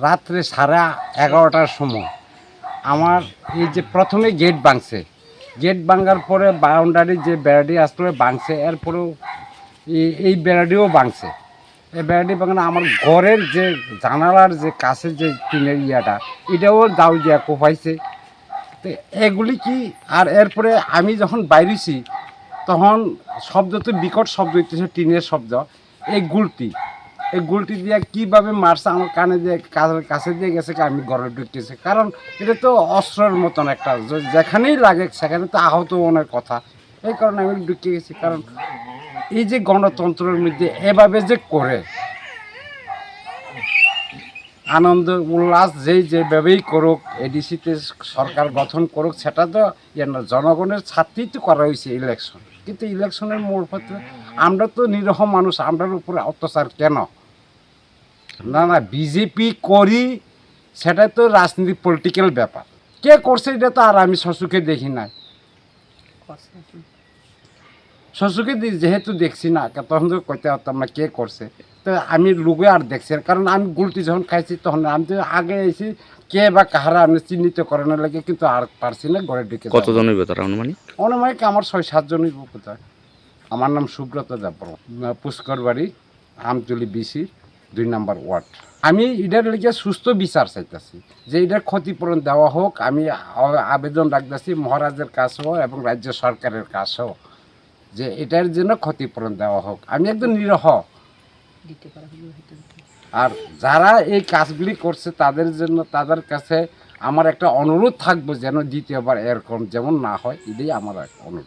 রাত্রে 11:30টার সময় আমার এই যে প্রথমে গেট ভাঙছে, গেট ভাঙার পরে বাউন্ডারি যে বেড়াটি আসলে ভাঙছে, এরপরেও এই বেড়াটিও ভাঙছে। এই বেড়াটি ভাঙানো আমার ঘরের যে জানালার যে কাছে যে টিনের ইয়াটা, এটাও দাউ দিয়া কোপাইছে। তো এগুলি কি, আর এরপরে আমি যখন বাইরেছি তখন শব্দ তো বিকট শব্দ হইতেছে, টিনের শব্দ। এই গুলটি দিয়ে কীভাবে মারছে আমার কানে দিয়ে কাছে দিয়ে গেছে, আমি ঘরে ঢুকতেছে। কারণ এটা তো অস্ত্রের মতন একটা, যেখানেই লাগে সেখানে তো আহত অনেক কথা। এই কারণে আমি ঢুকে গেছি। কারণ এই যে গণতন্ত্রের মধ্যে এভাবে যে করে আনন্দ উল্লাস যেভাবেই করুক, এডিসিতে সরকার গঠন করুক, সেটা তো জনগণের ছাত্রেই তো করা হয়েছে ইলেকশন। কিন্তু ইলেকশনের মূল পথে আমরা তো নিরীহ মানুষ, আমরার উপরে অত্যাচার কেন? না বিজেপি করি, সেটা তো রাজনীতি পলিটিক্যাল ব্যাপার। কে করছে এটা তো আর আমি শ্বশুরকে দেখি নাই, শ্বশুরকে যেহেতু দেখছি না, তখন তো কইতে পারতাম না কে করছে। তো আমি লোকে আর দেখছি, কারণ আমি গুলটি যখন খাইছি তখন আমি তো আগে এসে কে বা কাহারা আমি চিহ্নিত করানোর লাগে, কিন্তু আর পারছি না ঘরে ঢুকে। কতজন হইবে তারা অনুমানিক আমার 6-7 জনই কোথায়। আমার নাম সুব্রত দেববর্মা, পুষ্কর বাড়ি, আমতলি বিসি 2 নম্বর ওয়ার্ড। আমি এটার লিগে সুস্থ বিচার চাইতেছি, যে এটার ক্ষতিপূরণ দেওয়া হোক। আমি আবেদন রাখতেছি মহারাজের কাছেও এবং রাজ্য সরকারের কাছেও, যে এটার জন্য ক্ষতিপূরণ দেওয়া হোক। আমি একদম নিরহ। আর যারা এই কাজগুলি করছে তাদের জন্য, তাদের কাছে আমার একটা অনুরোধ থাকবো যেন দ্বিতীয়বার এরকম যেমন না হয়, এটাই আমার অনুরোধ।